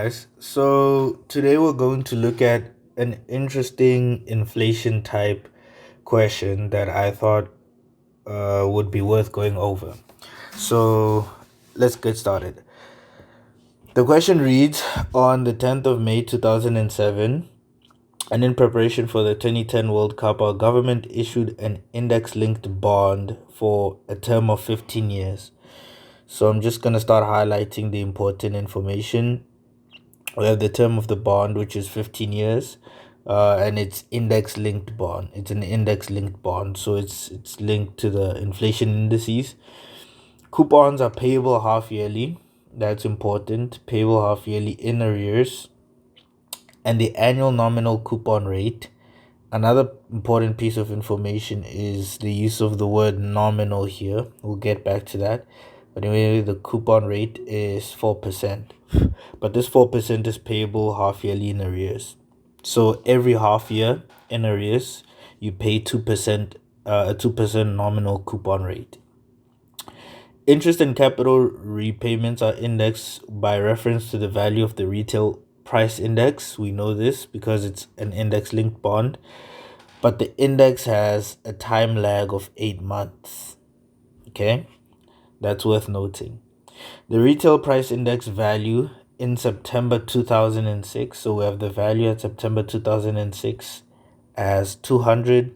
guys. So today we're going to look at an interesting inflation type question that I thought would be worth going over. So let's get started. The question reads: On the 10th of May 2007, and in preparation for the 2010 World Cup, our government issued an index-linked bond for a term of 15 years. So I'm just going to start highlighting the important information. We have the term of the bond, which is 15 years, and it's index linked bond. It's an index linked bond, so it's linked to the inflation indices. Coupons are payable half yearly. That's important. Payable half yearly in arrears, and the annual nominal coupon rate. Another important piece of information is the use of the word nominal here. We'll get back to that. But anyway, the coupon rate is 4%. But this 4% is payable half yearly in arrears. So every half year in arrears, you pay 2%, a 2% nominal coupon rate. Interest and capital repayments are indexed by reference to the value of the retail price index. We know this because it's an index linked bond, but the index has a time lag of 8 months. Okay, that's worth noting. The retail price index value in September 2006, so we have the value at September 2006 as 200,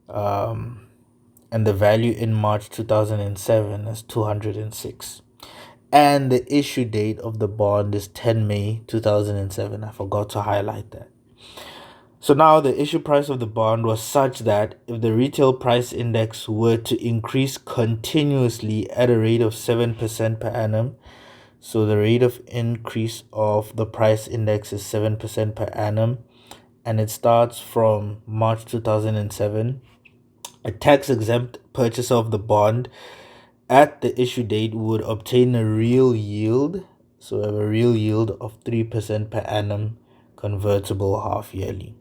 and the value in March 2007 as 206. And the issue date of the bond is 10 May 2007. I forgot to highlight that. So now the issue price of the bond was such that if the retail price index were to increase continuously at a rate of 7% per annum, so the rate of increase of the price index is 7% per annum, and it starts from March 2007, a tax-exempt purchaser of the bond at the issue date would obtain a real yield, so we have a real yield of 3% per annum, convertible half yearly.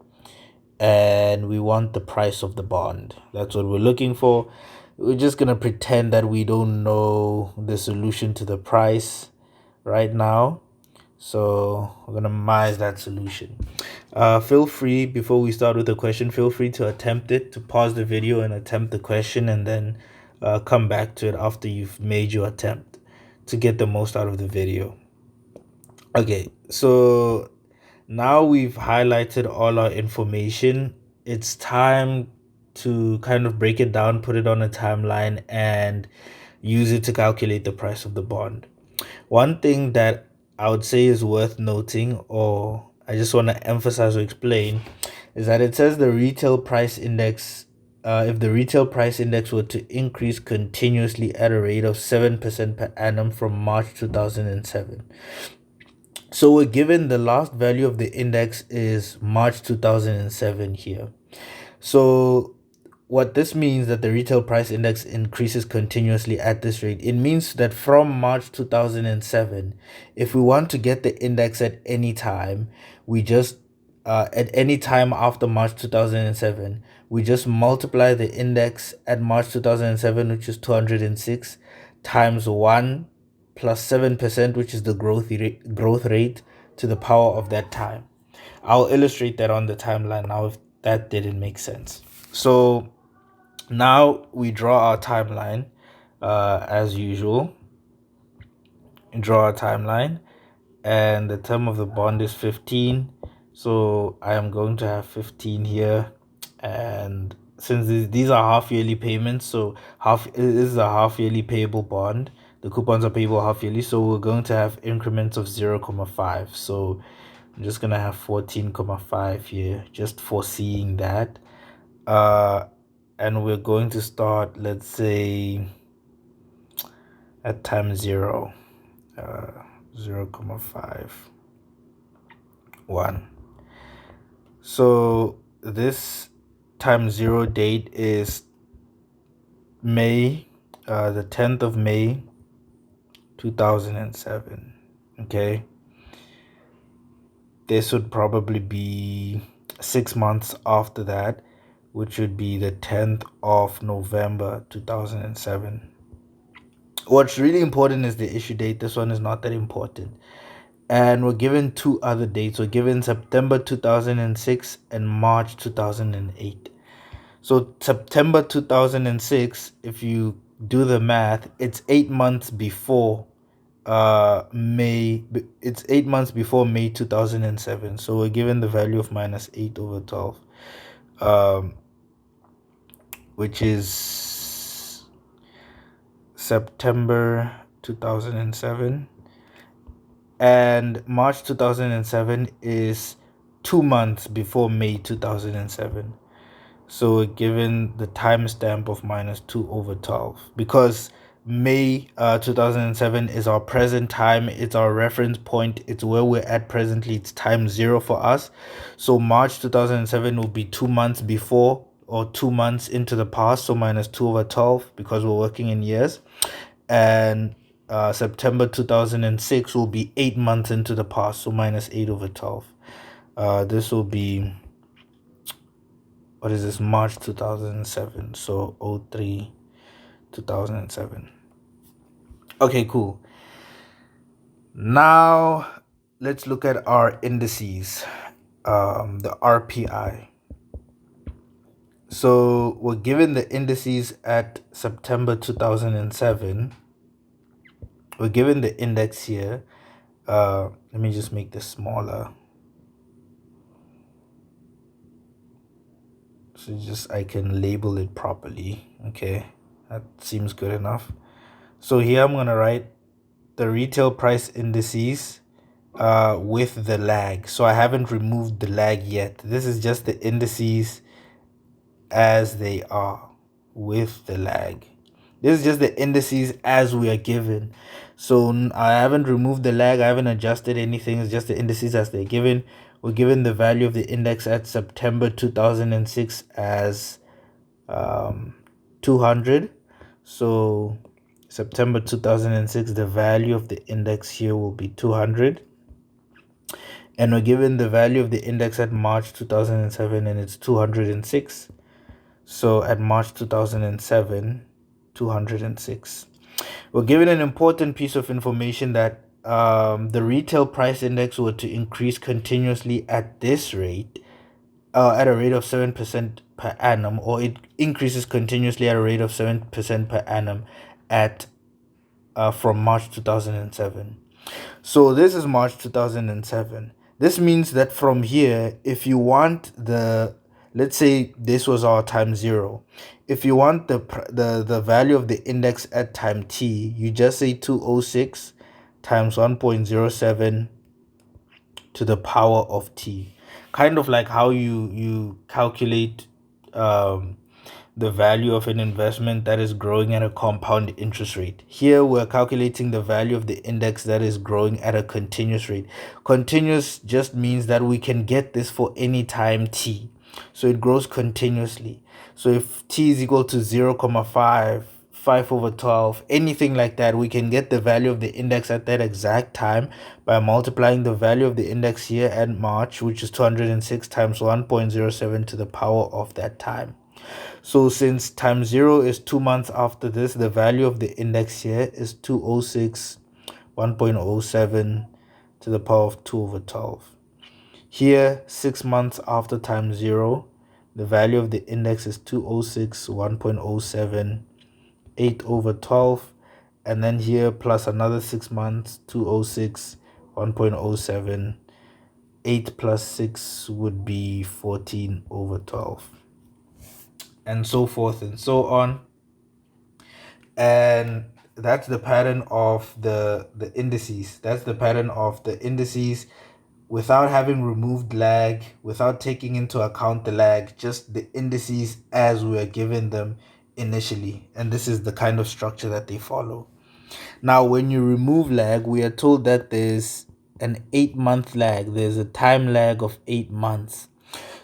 And we want the price of the bond. That's what we're looking for. We're just going to pretend that we don't know the solution to the price right now. So we're going to minimize that solution. Feel free, before we start with the question, feel free to attempt it, to pause the video and attempt the question, and then come back to it after you've made your attempt to get the most out of the video. Okay, so now we've highlighted all our information. It's time to kind of break it down, put it on a timeline, and use it to calculate the price of the bond. One thing that I would say is worth noting, or I just want to emphasize or explain, is that it says the retail price index, if the retail price index were to increase continuously at a rate of 7% per annum from March 2007. So we're given the last value of the index is March 2007 here. So what this means that the retail price index increases continuously at this rate. It means that from March 2007, if we want to get the index at any time, we just at any time after March 2007, we just multiply the index at March 2007, which is 206, times 1 plus 7%, which is the growth rate to the power of that time. I'll illustrate that on the timeline now if that didn't make sense. So now we draw our timeline as usual. Draw our timeline, and the term of the bond is 15. So I am going to have 15 here, and since these are half yearly payments, so this is a half yearly payable bond. The coupons are payable half yearly, so we're going to have increments of 0.5. So I'm just gonna have 14.5 here, just foreseeing that. And we're going to start, let's say, at time 0, 0.5, 1. So this time 0 date is May, the 10th of May 2007. Okay, this would probably be 6 months after that, which would be the 10th of November 2007. What's really important is the issue date. This one is not that important. And we're given two other dates. We're given September 2006 and March 2008. So September 2006, if you do the math, it's 8 months before it's 8 months before May 2007. So we're given the value of minus 8 over 12, um, which is September 2007. And March 2007 is 2 months before May 2007. So we're given the timestamp of minus 2 over 12 because May 2007 is our present time. It's our reference point. It's where we're at presently. It's time 0 for us. So March 2007 will be 2 months before or 2 months into the past. So minus 2 over 12 because we're working in years. And September 2006 will be 8 months into the past. So minus 8 over 12. This will be, what is this, March 2007, so 03 2007. Okay, cool. Now let's look at our indices, the RPI. So we're given the indices at September 2007. We're given the index here. Let me just make this smaller, so just I can label it properly. Okay, that seems good enough. So here I'm gonna write the retail price indices with the lag. So I haven't removed the lag yet. This is just the indices as they are with the lag. This is just the indices as we are given. So I haven't removed the lag. I haven't adjusted anything. It's just the indices as they're given. We're given the value of the index at September 2006 as 200. So September 2006, the value of the index here will be 200. And we're given the value of the index at March 2007, and it's 206. So at March 2007, 206. We're given an important piece of information that the retail price index were to increase continuously at this rate, at a rate of 7% per annum, or it increases continuously at a rate of 7% per annum at from March 2007. So this is March 2007. This means that from here, if you want let's say this was our time 0. If you want the value of the index at time t, you just say 206 times 1.07 to the power of t. Kind of like how you calculate the value of an investment that is growing at a compound interest rate. Here we're calculating the value of the index that is growing at a continuous rate. Continuous just means that we can get this for any time t. So it grows continuously. So if t is equal to 0.5, 5 over 12, anything like that, we can get the value of the index at that exact time by multiplying the value of the index here at March, which is 206, times 1.07 to the power of that time. So since time 0 is 2 months after this, the value of the index here is 206, 1.07 to the power of 2 over 12. Here, 6 months after time 0, the value of the index is 206, 1.07, 8 over 12. And then here, plus another 6 months, 206, 1.07, 8 plus 6 would be 14 over 12. And so forth and so on. And that's the pattern of the indices. That's the pattern of the indices without having removed lag, without taking into account the lag, just the indices as we are given them initially. And this is the kind of structure that they follow. Now, when you remove lag, we are told that there's an 8-month lag. There's a time lag of 8 months.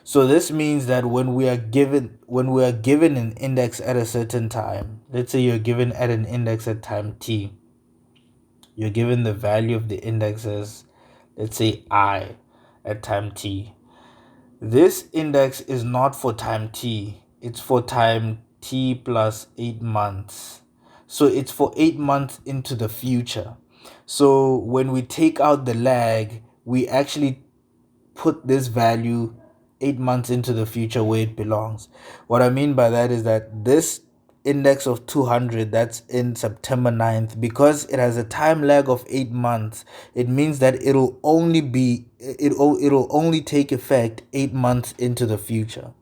So this means that when we are given an index at a certain time, let's say you're given at an index at time t, you're given the value of the index as, let's say, I at time t. This index is not for time t, it's for time t plus 8 months. So it's for 8 months into the future. So when we take out the lag, we actually put this value 8 months into the future where it belongs. What I mean by that is that this index of 200 that's in September 9th, because it has a time lag of 8 months, it means that it'll only take effect 8 months into the future.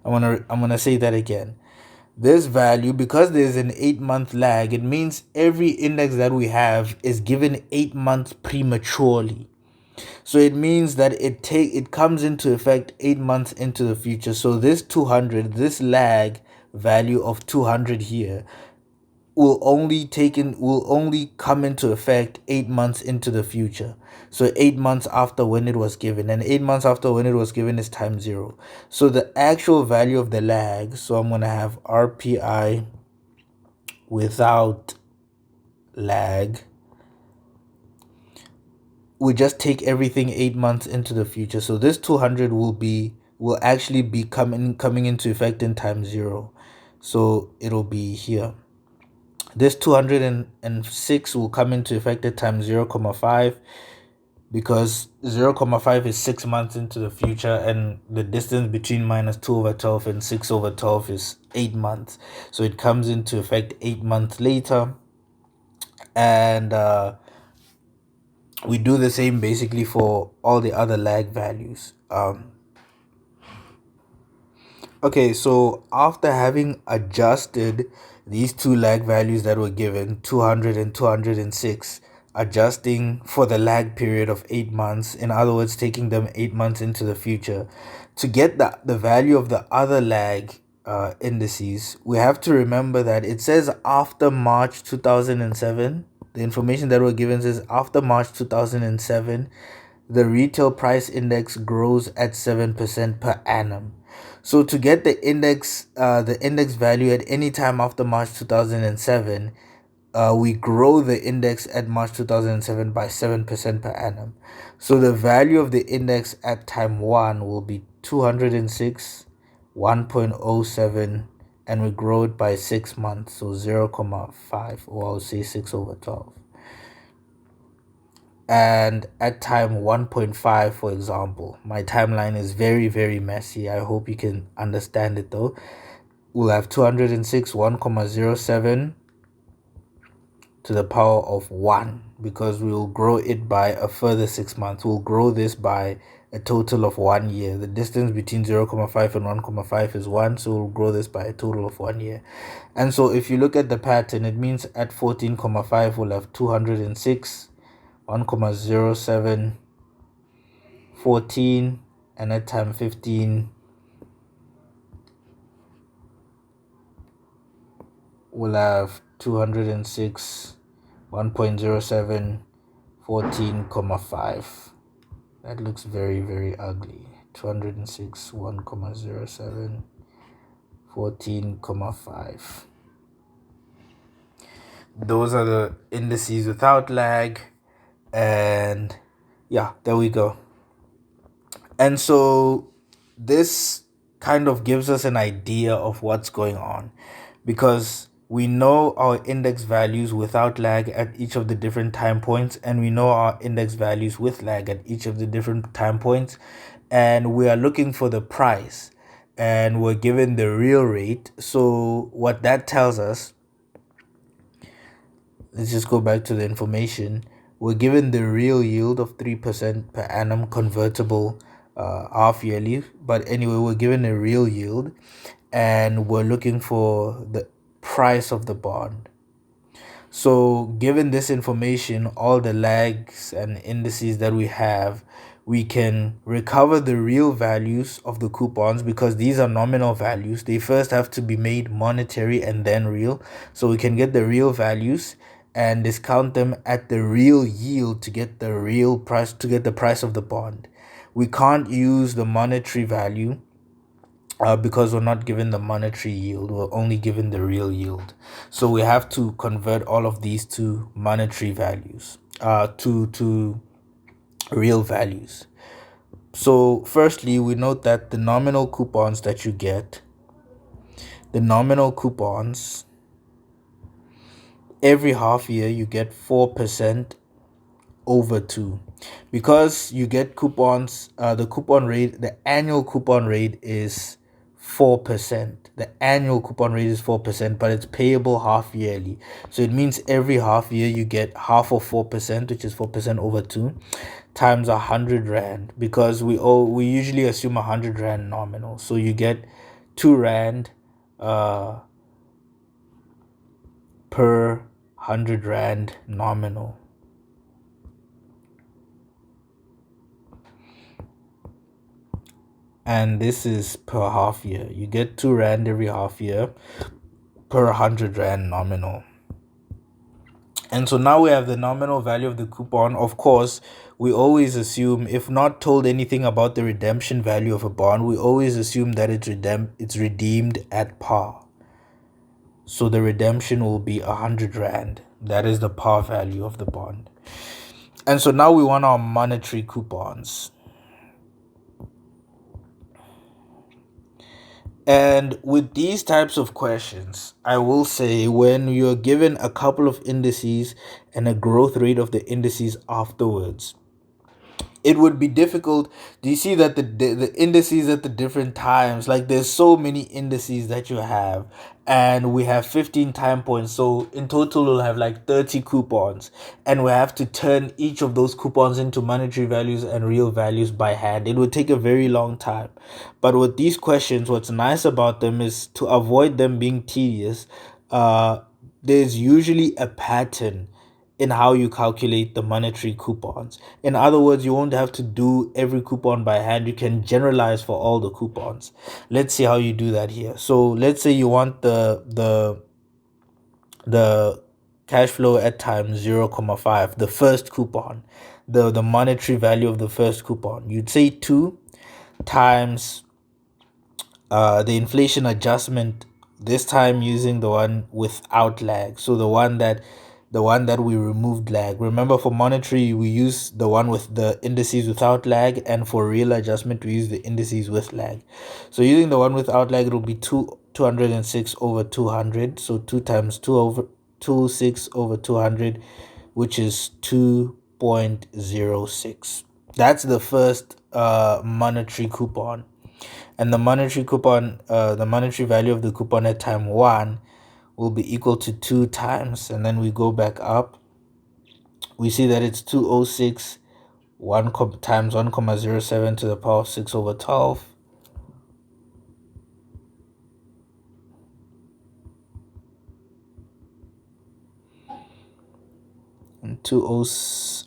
I'm gonna say that again. This value, because there's an 8 month lag, it means every index that we have is given 8 months prematurely. So it means that it comes into effect 8 months into the future. So this 200, this lag value of 200 here will only come into effect 8 months into the future. So 8 months after when it was given, and 8 months after when it was given is time zero. So the actual value of the lag, so I'm gonna have RPI without lag. We just take everything 8 months into the future. So this 200 will actually be coming into effect in time zero. So it'll be here. This 206 will come into effect at time 0,5, because 0,5 is 6 months into the future, and the distance between -2/12 and 6/12 is 8 months. So it comes into effect 8 months later. And we do the same basically for all the other lag values. Okay, so after having adjusted these two lag values that were given, 200 and 206, adjusting for the lag period of 8 months, in other words, taking them 8 months into the future, to get the value of the other lag indices, we have to remember that it says after March 2007. The information that we're given says after March 2007, the retail price index grows at 7% per annum. So to get the index value at any time after March 2007, we grow the index at March 2007 by 7% per annum. So the value of the index at time 1 will be 206, 1.07, and we grow it by 6 months, so 0,5, or I'll say 6/12. And at time 1.5, for example, my timeline is very, very messy. I hope you can understand it though. We'll have 206, 1,07 to the power of 1, because we will grow it by a further 6 months. We'll grow this by a total of 1 year. The distance between 0,5 and 1,5 is 1, so we'll grow this by a total of 1 year. And so if you look at the pattern, it means at 14,5 we'll have 206, 1,07, 14, and at time 15 we'll have 206, 1.07, 14,5. That looks very, very ugly. 206, 1,07, 14,5. Those are the indices without lag. And yeah, there we go. And so this kind of gives us an idea of what's going on, because we know our index values without lag at each of the different time points, and we know our index values with lag at each of the different time points, and we are looking for the price, and we're given the real rate. So what that tells us, let's just go back to the information. We're given the real yield of 3% per annum convertible half yearly. But anyway, we're given a real yield, and we're looking for the price of the bond. So given this information, all the lags and indices that we have, we can recover the real values of the coupons, because these are nominal values. They first have to be made monetary and then real. So we can get the real values and discount them at the real yield to get the real price, to get the price of the bond. We can't use the monetary value because we're not given the monetary yield. We're only given the real yield. So we have to convert all of these to monetary values, to real values. So firstly, we note that the nominal coupons that you get, the nominal coupons every half year you get 4% over 2, because you get coupons. The coupon rate, the annual coupon rate is 4%. The annual coupon rate is 4%, but it's payable half yearly. So it means every half year you get half of 4%, which is 4% over 2, times 100 rand, because we usually assume 100 rand nominal. So you get 2 rand per 100 rand nominal. And this is per half year. You get 2 rand every half year per 100 rand nominal. And so now we have the nominal value of the coupon. Of course, we always assume, if not told anything about the redemption value of a bond, we always assume that it's redeemed at par. So the redemption will be 100 rand. That is the par value of the bond. And so now we want our monetary coupons. And with these types of questions, I will say, when you're given a couple of indices and a growth rate of the indices afterwards, it would be difficult. Do you see that the indices at the different times, like there's so many indices that you have, and we have 15 time points, so in total we'll have like 30 coupons, and we have to turn each of those coupons into monetary values and real values by hand. It would take a very long time. But with these questions, what's nice about them is, to avoid them being tedious, there's usually a pattern in how you calculate the monetary coupons. In other words, you won't have to do every coupon by hand. You can generalize for all the coupons. Let's see how you do that here. So let's say you want the cash flow at time 0.5, the first coupon, the monetary value of the first coupon. You'd say 2 times the inflation adjustment, this time using the one without lag. So the one that we removed lag. Remember, for monetary we use the one with the indices without lag, and for real adjustment we use the indices with lag. So using the one without lag, it will be 206 over 200. So 2 times 206 over 200, which is 2.06. That's the first monetary coupon. And the monetary value of the coupon at time 1 will be equal to 2 times, and then we go back up. We see that it's 206 times 1.07 to the power of 6 over 12. And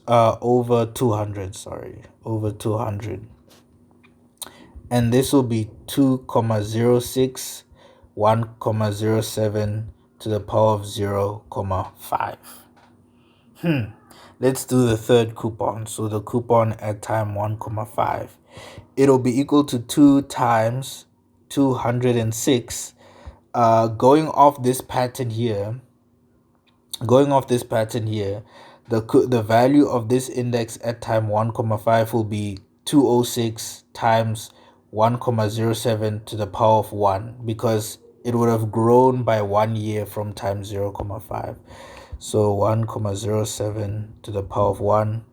over 200, over 200. And this will be 2.06 1.07 to the power of 0.5. Let's do the third coupon. So the coupon at time 1.5, it'll be equal to 2 times 206. Going off this pattern here, the value of this index at time 1.5 will be 206 times 1.07 to the power of 1, because it would have grown by 1 year from time 0.5. So 1.07 to the power of 1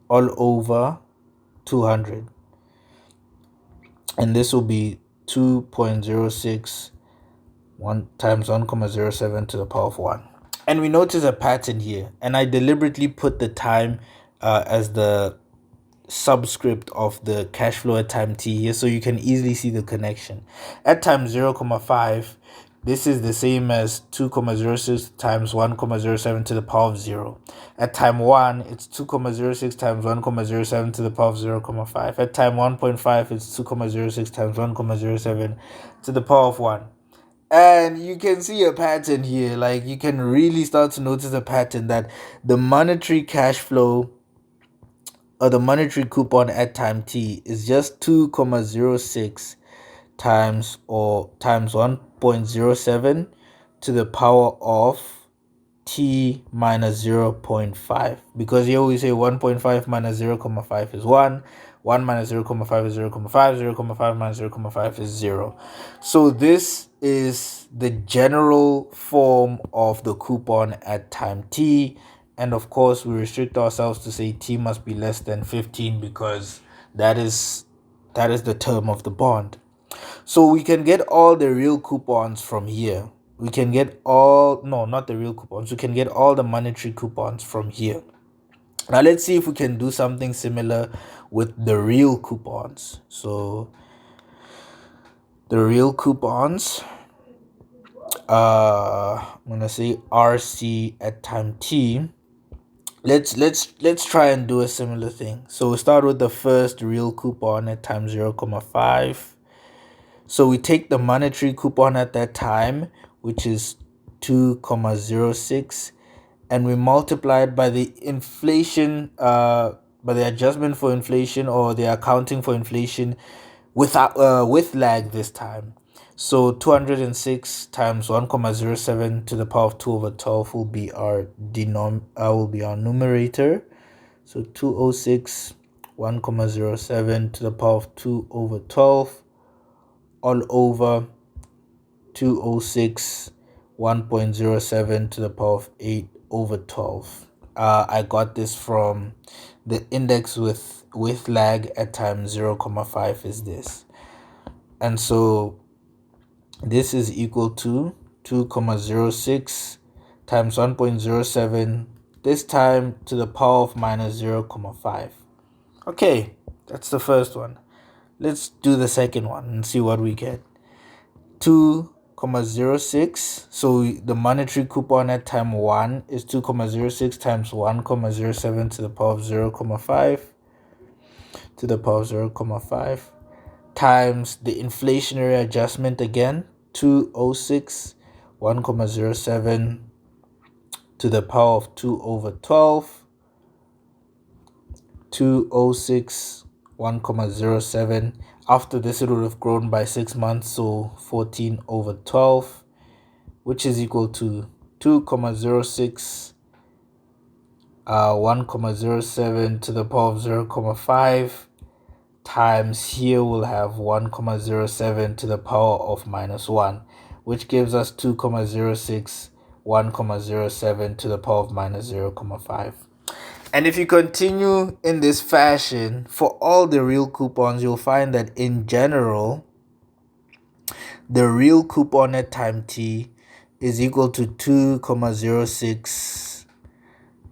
all over 200. And this will be 2.06 times 1.07 to the power of 1. And we notice a pattern here, and I deliberately put the time as the subscript of the cash flow at time t here, so you can easily see the connection. At time 0.5, this is the same as 2.06 times 1.07 to the power of 0. At time 1, it's 2.06 times 1.07 to the power of 0.5. At time 1.5, it's 2.06 times 1.07 to the power of 1. And you can see a pattern here. Like, you can really start to notice a pattern that the monetary cash flow, or the monetary coupon at time t, is just 2.06 times 1.07 to the power of t minus 0.5, because here we say 1.5 minus 0.5 is 1, 1 minus 0,5 is 0,5, 0,5 minus 0,5 is 0. So this is the general form of the coupon at time t. And of course, we restrict ourselves to say t must be less than 15 because that is the term of the bond. So we can get all the real coupons from here. We can get all, no, not the real coupons. We can get all the monetary coupons from here. Now let's see if we can do something similar with the real coupons. So the real coupons, I'm gonna say RC at time t. Let's try and do a similar thing. So we start with the first real coupon at time 0,5. So we take the monetary coupon at that time, which is 2,06, and we multiply it by the inflation, by the adjustment for inflation, or the accounting for inflation with lag this time. So 206 times 1,07 to the power of 2 over 12 will be our numerator. So 206 1,07 to the power of 2 over 12 all over 206 1.07 to the power of 8 over 12. I got this from the index with lag at time 0,5 is this. And so this is equal to 2,06 times 1.07, this time to the power of minus 0,5. Okay, that's the first one. Let's do the second one and see what we get. 2,06. So the monetary coupon at time 1 is 2,06 times 1,07 to the power of 0,5 to the power of 0,5 times the inflationary adjustment again, 206 1,07 to the power of 2 over 12, 206 1,07. After this, it would have grown by 6 months, so 14 over 12, which is equal to 2,06 1,07 to the power of 0,5 times here we'll have 1,07 to the power of minus 1, which gives us 2,06 1,07 to the power of minus 0,5. And if you continue in this fashion for all the real coupons, you'll find that in general, the real coupon at time t is equal to 2,06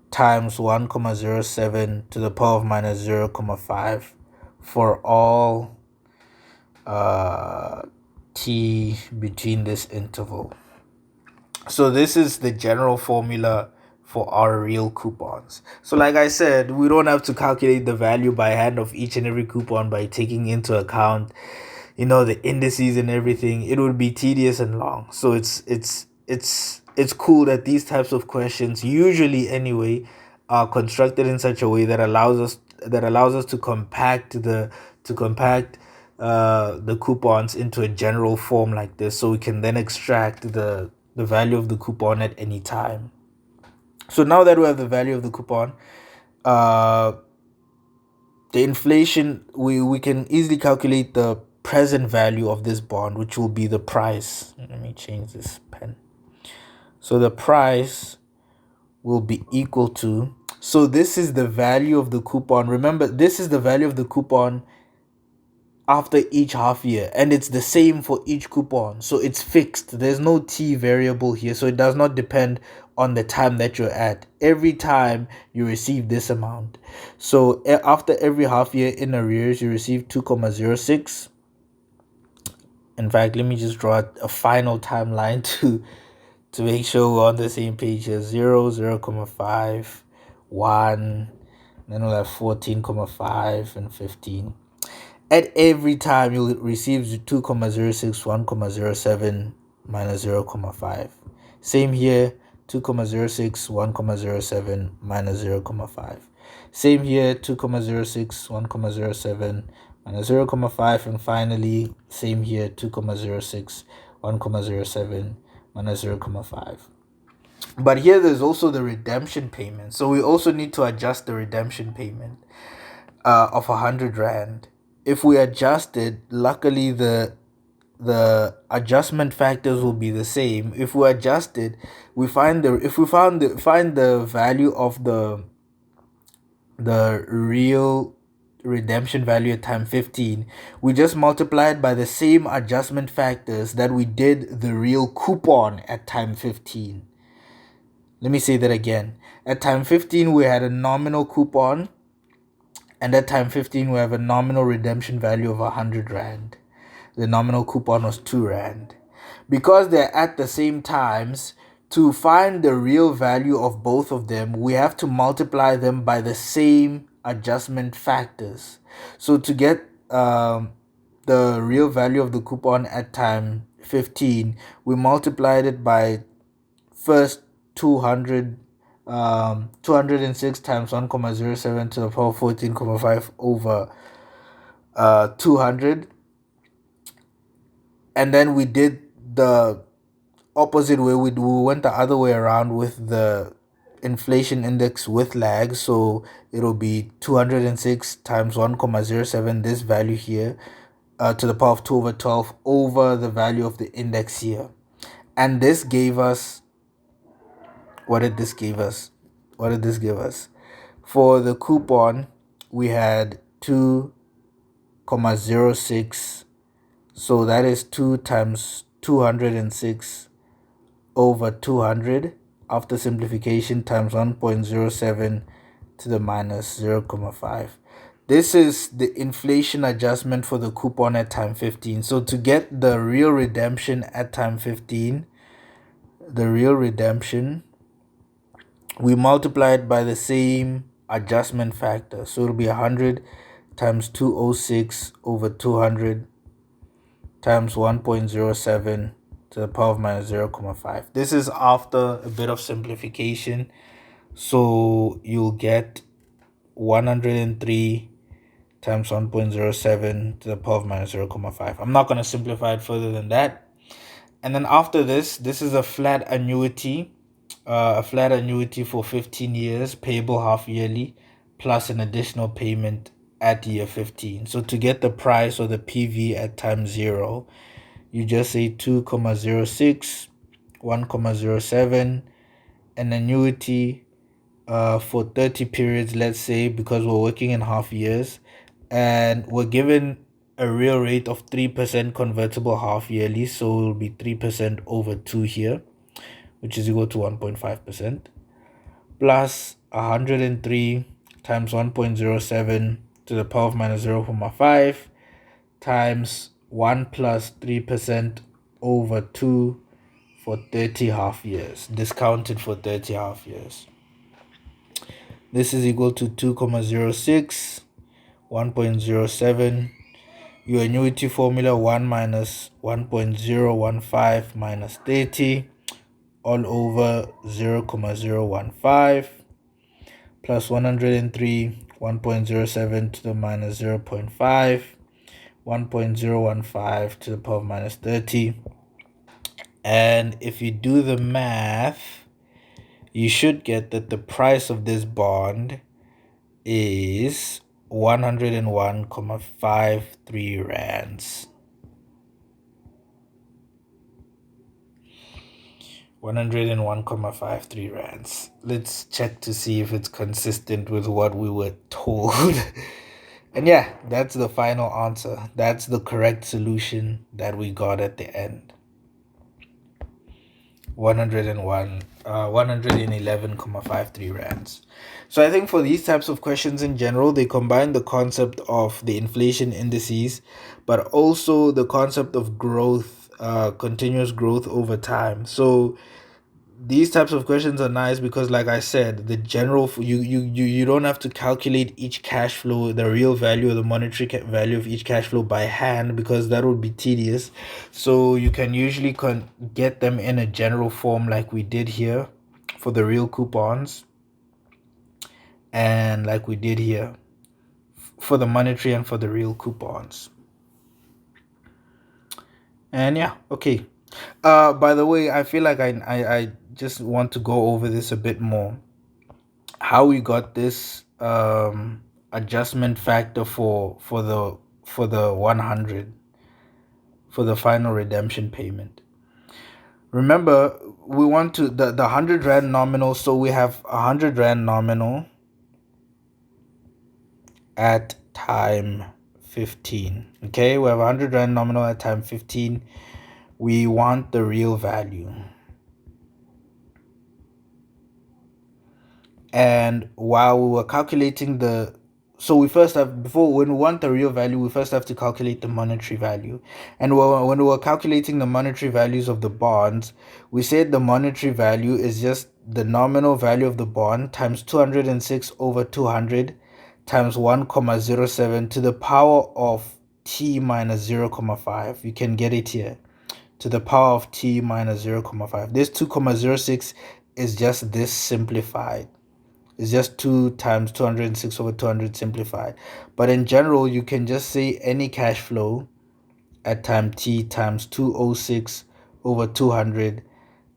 times 1,07 to the power of minus 0,5 for all t between this interval. So this is the general formula for our real coupons. So like I said, we don't have to calculate the value by hand of each and every coupon by taking into account, the indices and everything. It would be tedious and long. So it's cool that these types of questions, usually anyway, are constructed in such a way that allows us to compact the coupons into a general form like this, so we can then extract the value of the coupon at any time. So now that we have the value of the coupon, the inflation, we can easily calculate the present value of this bond, which will be the price. Let me change this pen. So the price will be equal to, so this is the value of the coupon. Remember, this is the value of the coupon after each half year, and it's the same for each coupon, so it's fixed. There's no t variable here, so it does not depend on the time that you're at. Every time you receive this amount, so after every half year in arrears, you receive 2,06. In fact, let me just draw a final timeline to make sure we're on the same page here. 0, 0,5, 1, then we'll have 14,5 and 15. At every time, you'll receive 2,06 1,07 minus 0,5. Same here, 2,06 1,07 minus 0,5. Same here, 2,06 1,07 minus 0,5. And finally, same here, 2,06 1,07 minus 0,5. But here there's also the redemption payment. So we also need to adjust the redemption payment. of 100 rand. If we adjust it, luckily the adjustment factors will be the same. If we adjust it, we find the if we find the value of the real redemption value at time 15, we just multiply it by the same adjustment factors that we did the real coupon at time 15. Let me say that again. At time 15, we had a nominal coupon, and at time 15, we have a nominal redemption value of 100 rand. The nominal coupon was 2 rand. Because they're at the same times, to find the real value of both of them, we have to multiply them by the same adjustment factors. So to get the real value of the coupon at time 15, we multiplied it by first 206 times 1,07 to the power 14,5 over 200. And then we did the opposite way. We went the other way around with the inflation index with lag. So it'll be 206 times 1,07, this value here, to the power of 2 over 12 over the value of the index here. And this gave us, what did this give us? What did this give us? For the coupon, we had 2,06. So that is 2 times 206 over 200 after simplification times 1.07 to the minus 0.5. This is the inflation adjustment for the coupon at time 15. So to get the real redemption at time 15, the real redemption, we multiply it by the same adjustment factor. So it'll be 100 times 206 over 200 times 1.07 to the power of minus 0.5. This is after a bit of simplification. So you'll get 103 times 1.07 to the power of minus 0.5. I'm not going to simplify it further than that. And then after this is a flat annuity. A flat annuity for 15 years, payable half yearly, plus an additional payment at year 15. So to get the price or the PV at time 0, you just say 2,06, 1,07, an annuity for 30 periods, let's say, because we're working in half years, and we're given a real rate of 3% convertible half yearly, so it'll be 3% over 2 here, which is equal to 1.5%, plus 103 times 1.07 to the power of minus 0.5 times 1 plus 3% over 2 for 30 half years, discounted for 30 half years. This is equal to 2,06, 1.07. Your annuity formula, 1 minus 1.015 minus 30 all over 0,015 plus 103, 1.07 to the minus 0.5, 1.015 to the power of minus 30. And if you do the math, you should get that the price of this bond is 101.53 rands. 101.53 rands. Let's check to see if it's consistent with what we were told. And yeah, that's the final answer. That's the correct solution that we got at the end. 111.53 rands. So I think for these types of questions in general, they combine the concept of the inflation indices, but also the concept of growth, continuous growth over time. So these types of questions are nice because, like I said, the general, you don't have to calculate each cash flow, the real value or the monetary value of each cash flow by hand, because that would be tedious. So you can usually get them in a general form like we did here for the real coupons, and like we did here for the monetary and for the real coupons. And yeah, okay. By the way, I feel like I just want to go over this a bit more. How we got this adjustment factor for the 100 for the final redemption payment. Remember, we want to the 100 rand nominal, so we have 100 rand nominal at time 15. Okay, we have 100 rand nominal at time 15. We want the real value. And while we were calculating so we first have, when we want the real value, we first have to calculate the monetary value. And when we were calculating the monetary values of the bonds, we said the monetary value is just the nominal value of the bond times 206 over 200 times 1,07 to the power of t minus 0,5. You can get it here. To the power of t minus 0,5. This 2,06 is just this simplified. It's just 2 times 206 over 200 simplified. But in general, you can just say any cash flow at time t times 206 over 200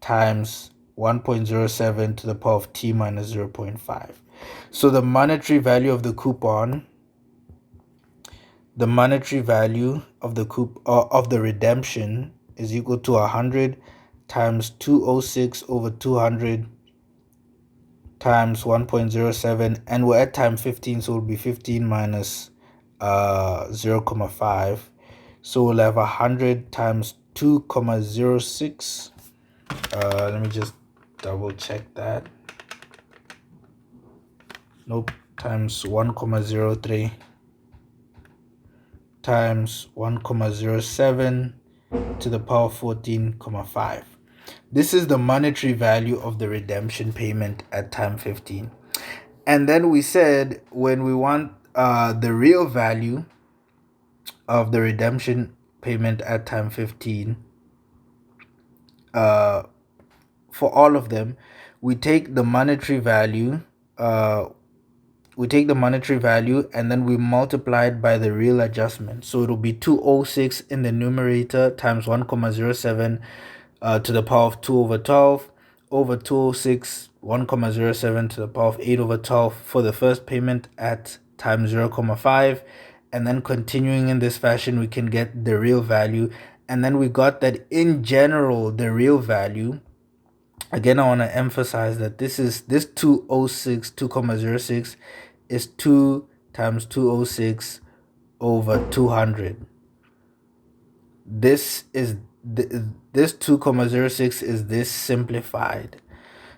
times 1.07 to the power of t minus 0.5. So the monetary value of the coupon, the monetary value of the redemption is equal to 100 times 206 over 200 times 1.07, and we're at time 15, so it'll be 15 minus 0,5. So we'll have 100 times 2,06. Let me just double check that. Nope, times 1,03 times 1,07 to the power of 14,5. This is the monetary value of the redemption payment at time 15. And then we said when we want the real value of the redemption payment at time 15, for all of them, we take the monetary value, and then we multiply it by the real adjustment. So it'll be 206 in the numerator times 1,07 to the power of 2 over 12 over 206 1,07 to the power of 8 over 12 for the first payment at time 0,5. And then continuing in this fashion, we can get the real value. And then we got that in general, the real value. Again, I want to emphasize that this 206, 2,06 is 2 times 206 over 200. This 2,06 is this simplified.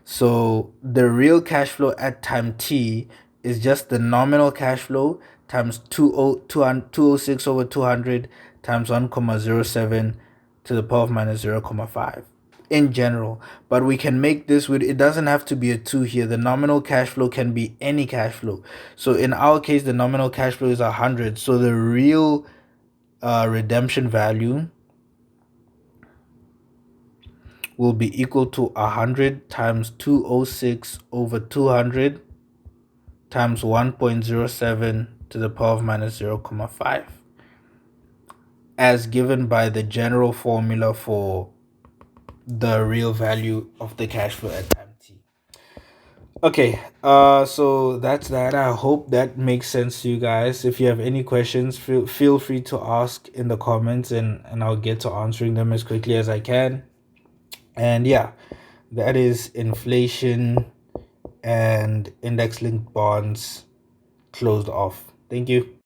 So the real cash flow at time t is just the nominal cash flow times 206 over 200 times 1,07 to the power of minus 0,5 in general. But we can make this with, it doesn't have to be a 2 here. The nominal cash flow can be any cash flow. So in our case, the nominal cash flow is 100. So the real redemption value will be equal to 100 times 206 over 200 times 1.07 to the power of minus 0,5, as given by the general formula for the real value of the cash flow at time t. Okay, so that's that. I hope that makes sense to you guys. If you have any questions, feel free to ask in the comments, and I'll get to answering them as quickly as I can. And yeah, that is inflation and index linked bonds closed off. Thank you.